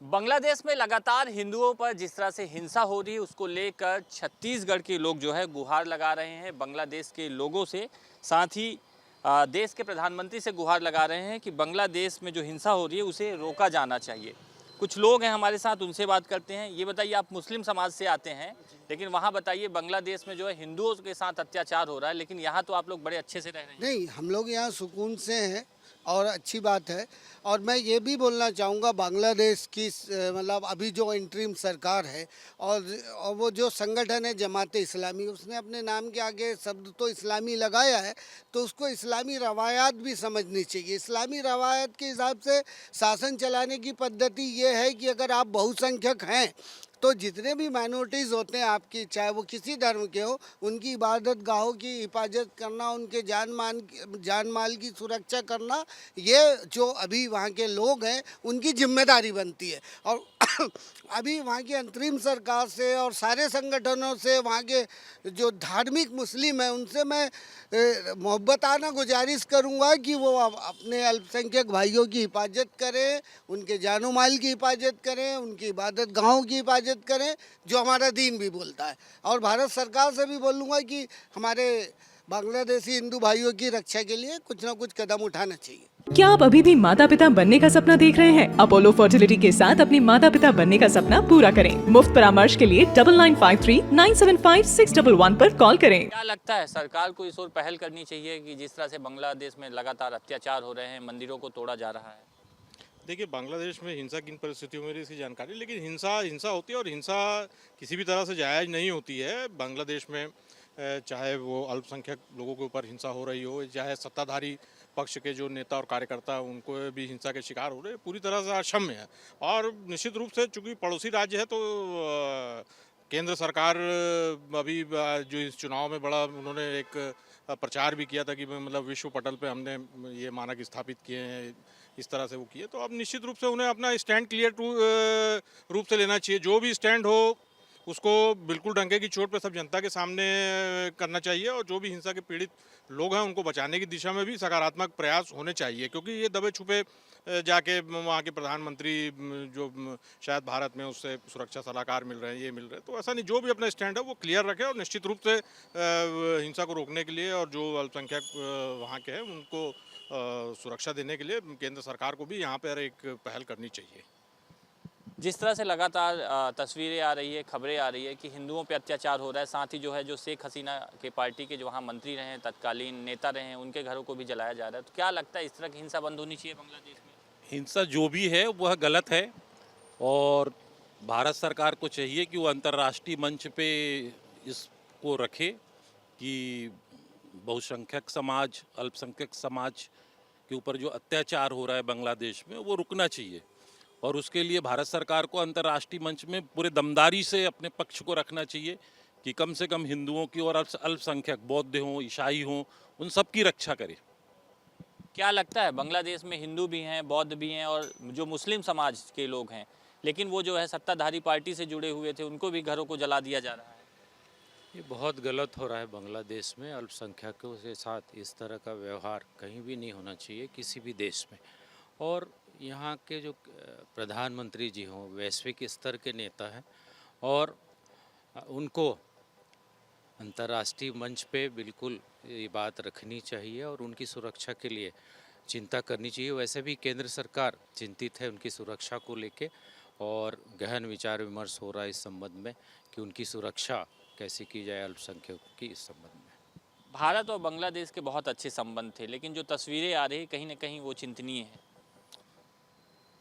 बांग्लादेश में लगातार हिंदुओं पर जिस तरह से हिंसा हो रही है उसको लेकर छत्तीसगढ़ के लोग जो है गुहार लगा रहे हैं बांग्लादेश के लोगों से। साथ ही देश के प्रधानमंत्री से गुहार लगा रहे हैं कि बांग्लादेश में जो हिंसा हो रही है उसे रोका जाना चाहिए। कुछ लोग हैं हमारे साथ, उनसे बात करते हैं। ये बताइए, आप मुस्लिम समाज से आते हैं, लेकिन वहाँ बताइए बांग्लादेश में जो है हिंदुओं के साथ अत्याचार हो रहा है, लेकिन यहाँ तो आप लोग बड़े अच्छे से रह रहे हैं। नहीं, हम लोग यहाँ सुकून से हैं और अच्छी बात है। और मैं ये भी बोलना चाहूँगा बांग्लादेश की मतलब अभी जो इंटरिम सरकार है और वो जो संगठन है जमात इस्लामी, उसने अपने नाम के आगे शब्द तो इस्लामी लगाया है, तो उसको इस्लामी रवायात भी समझनी चाहिए। इस्लामी रवायात के हिसाब से शासन चलाने की पद्धति ये है कि अगर आप बहुसंख्यक हैं तो जितने भी माइनॉरिटीज़ होते हैं आपकी, चाहे वो किसी धर्म के हो, उनकी इबादत गाहों की हिफाजत करना, उनके जान माल की सुरक्षा करना, ये जो अभी वहाँ के लोग हैं उनकी जिम्मेदारी बनती है। और अभी वहाँ की अंतरिम सरकार से और सारे संगठनों से, वहाँ के जो धार्मिक मुस्लिम हैं उनसे मैं मोहब्बताना गुजारिश करूँगा कि वो अपने अल्पसंख्यक भाइयों की हिफाजत करें, उनके जानो माल की हिफाजत करें, उनकी इबादत गाहों की हिफाजत करें, जो हमारा दीन भी बोलता है। और भारत सरकार से भी बोलूँगा कि हमारे बांग्लादेशी हिंदू भाइयों की रक्षा के लिए कुछ ना कुछ कदम उठाना चाहिए। क्या आप अभी भी माता पिता बनने का सपना देख रहे हैं? अपोलो फर्टिलिटी के साथ अपने माता पिता बनने का सपना पूरा करें। मुफ्त परामर्श के लिए 9953975611 पर कॉल करें। क्या लगता है सरकार को इस ओर पहल करनी चाहिए कि जिस तरह से बांग्लादेश में लगातार अत्याचार हो रहे हैं, मंदिरों को तोड़ा जा रहा है? देखिए, बांग्लादेश में हिंसा किन परिस्थितियों में इसकी जानकारी, लेकिन हिंसा हिंसा होती है और हिंसा किसी भी तरह से जायज़ नहीं होती है। बांग्लादेश में चाहे वो अल्पसंख्यक लोगों के ऊपर हिंसा हो रही हो, चाहे सत्ताधारी पक्ष के जो नेता और कार्यकर्ता उनको भी हिंसा के शिकार हो रहे हैं, पूरी तरह से अक्षम्य है। और निश्चित रूप से चूंकि पड़ोसी राज्य है तो केंद्र सरकार अभी जो इस चुनाव में बड़ा उन्होंने एक प्रचार भी किया था कि मतलब विश्व पटल पे हमने ये मानक स्थापित किए हैं, इस तरह से वो किए। तो अब निश्चित रूप से उन्हें अपना स्टैंड क्लियर रूप से लेना चाहिए। जो भी स्टैंड हो उसको बिल्कुल डंके की चोट पे सब जनता के सामने करना चाहिए, और जो भी हिंसा के पीड़ित लोग हैं उनको बचाने की दिशा में भी सकारात्मक प्रयास होने चाहिए। क्योंकि ये दबे छुपे जाके वहाँ के प्रधानमंत्री जो शायद भारत में उससे सुरक्षा सलाहकार मिल रहे हैं, ये मिल रहे हैं, तो ऐसा नहीं। जो भी अपना स्टैंड है वो क्लियर रखे और निश्चित रूप से हिंसा को रोकने के लिए और जो अल्पसंख्यक वहाँ के हैं उनको सुरक्षा देने के लिए केंद्र सरकार को भी यहाँ पर एक पहल करनी चाहिए। जिस तरह से लगातार तस्वीरें आ रही है, खबरें आ रही है कि हिंदुओं पे अत्याचार हो रहा है, साथ ही जो है जो शेख हसीना के पार्टी के जो वहाँ मंत्री रहे हैं, तत्कालीन नेता रहे हैं, उनके घरों को भी जलाया जा रहा है, तो क्या लगता है इस तरह की हिंसा बंद होनी चाहिए बांग्लादेश में? हिंसा जो भी है वह गलत है, और भारत सरकार को चाहिए कि वो अंतर्राष्ट्रीय मंच पे इसको रखे कि बहुसंख्यक समाज, अल्पसंख्यक समाज के ऊपर जो अत्याचार हो रहा है बांग्लादेश में वो रुकना चाहिए। और उसके लिए भारत सरकार को अंतर्राष्ट्रीय मंच में पूरे दमदारी से अपने पक्ष को रखना चाहिए कि कम से कम हिंदुओं की और अल्पसंख्यक बौद्ध हों, ईसाई हों, उन सब की रक्षा करे। क्या लगता है बांग्लादेश में हिंदू भी हैं, बौद्ध भी हैं और जो मुस्लिम समाज के लोग हैं, लेकिन वो जो है सत्ताधारी पार्टी से जुड़े हुए थे, उनको भी घरों को जला दिया जा रहा है? ये बहुत गलत हो रहा है बांग्लादेश में। अल्पसंख्यकों के साथ इस तरह का व्यवहार कहीं भी नहीं होना चाहिए किसी भी देश में। और यहाँ के जो प्रधानमंत्री जी हों, वैश्विक स्तर के नेता हैं, और उनको अंतर्राष्ट्रीय मंच पे बिल्कुल ये बात रखनी चाहिए और उनकी सुरक्षा के लिए चिंता करनी चाहिए। वैसे भी केंद्र सरकार चिंतित है उनकी सुरक्षा को लेके, और गहन विचार विमर्श हो रहा है इस संबंध में कि उनकी सुरक्षा कैसे की जाए अल्पसंख्यकों की, इस संबंध में। भारत और बांग्लादेश के बहुत अच्छे संबंध थे, लेकिन जो तस्वीरें आ रही है कहीं ना कहीं वो चिंतनीय है।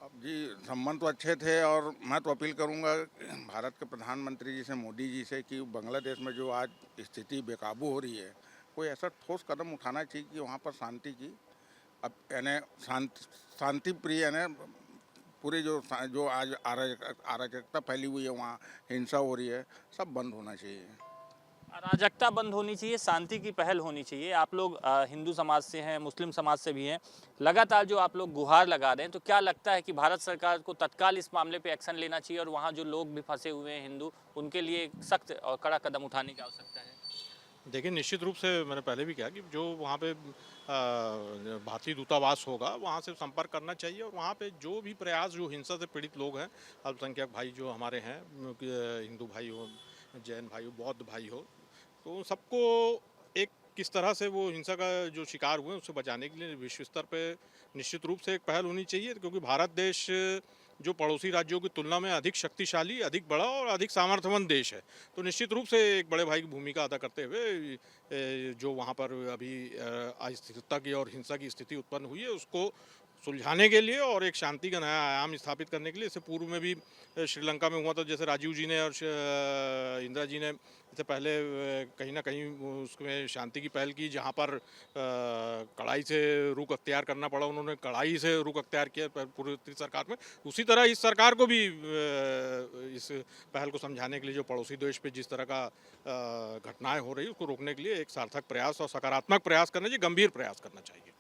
अब जी, संबंध तो अच्छे थे, और मैं तो अपील करूंगा भारत के प्रधानमंत्री जी से, मोदी जी से, कि बांग्लादेश में जो आज स्थिति बेकाबू हो रही है, कोई ऐसा ठोस कदम उठाना चाहिए कि वहाँ पर शांति की, अब यानी शांति प्रिय, यानी पूरी जो आज अराजकता फैली हुई है, वहाँ हिंसा हो रही है, सब बंद होना चाहिए। अराजकता बंद होनी चाहिए, शांति की पहल होनी चाहिए। आप लोग हिंदू समाज से हैं, मुस्लिम समाज से भी हैं, लगातार जो आप लोग गुहार लगा रहे हैं, तो क्या लगता है कि भारत सरकार को तत्काल इस मामले पे एक्शन लेना चाहिए और वहाँ जो लोग भी फंसे हुए हैं हिंदू, उनके लिए सख्त और कड़ा कदम उठाने की आवश्यकता है? देखिए, निश्चित रूप से मैंने पहले भी कहा कि जो वहाँ पे भारतीय दूतावास होगा वहाँ से संपर्क करना चाहिए, और वहाँ पे जो भी प्रयास जो हिंसा से पीड़ित लोग हैं, अल्पसंख्यक भाई जो हमारे हैं, हिंदू भाई हो, जैन भाई हो, बौद्ध भाई हो, तो उन सबको एक किस तरह से वो हिंसा का जो शिकार हुए हैं उससे बचाने के लिए विश्व स्तर पे निश्चित रूप से एक पहल होनी चाहिए, क्योंकि भारत देश जो पड़ोसी राज्यों की तुलना में अधिक शक्तिशाली, अधिक बड़ा और अधिक सामर्थ्यवान देश है। तो निश्चित रूप से एक बड़े भाई की भूमिका अदा करते हुए जो वहाँ पर अभी अस्थिरता की और हिंसा की स्थिति उत्पन्न हुई है उसको सुलझाने के लिए और एक शांति का नया आयाम स्थापित करने के लिए, इससे पूर्व में भी श्रीलंका में हुआ था, जैसे राजीव जी ने और इंदिरा जी ने इससे पहले कहीं ना कहीं उसमें शांति की पहल की, जहाँ पर कड़ाई से रुख अख्तियार करना पड़ा, उन्होंने कड़ाई से रुख अख्तियार किया पूरी सरकार में। उसी तरह इस सरकार को भी इस पहल को समझाने के लिए जो पड़ोसी देश पे जिस तरह का घटनाएं हो रही है उसको रोकने के लिए एक सार्थक प्रयास और सकारात्मक प्रयास करना चाहिए, गंभीर प्रयास करना चाहिए।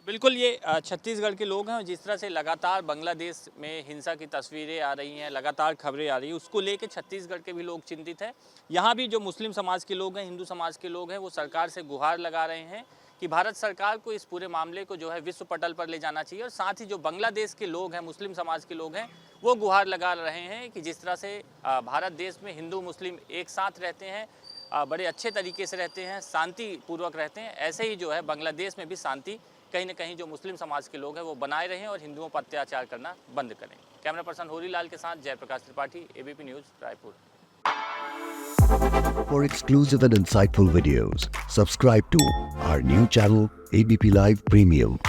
बिल्कुल, ये छत्तीसगढ़ के लोग हैं, और जिस तरह से लगातार बांग्लादेश में हिंसा की तस्वीरें आ रही हैं, लगातार खबरें आ रही हैं, उसको लेके छत्तीसगढ़ के भी लोग चिंतित हैं। यहाँ भी जो मुस्लिम समाज के लोग हैं, हिंदू समाज के लोग हैं, वो सरकार से गुहार लगा रहे हैं कि भारत सरकार को इस पूरे मामले को जो है विश्व पटल पर ले जाना चाहिए। और साथ ही जो बांग्लादेश के लोग हैं, मुस्लिम समाज के लोग हैं, वो गुहार लगा रहे हैं कि जिस तरह से भारत देश में हिंदू मुस्लिम एक साथ रहते हैं, बड़े अच्छे तरीके से रहते हैं, शांतिपूर्वक रहते हैं, ऐसे ही जो है बांग्लादेश में भी शांति कहीं न कहीं जो मुस्लिम समाज के लोग हैं वो बनाए रहें और हिंदुओं पर अत्याचार करना बंद करें। कैमरा पर्सन होरीलाल के साथ Jayprakash Tripathi, ABP News, Raipur. For exclusive and insightful videos, subscribe to our new channel ABP Live Premium.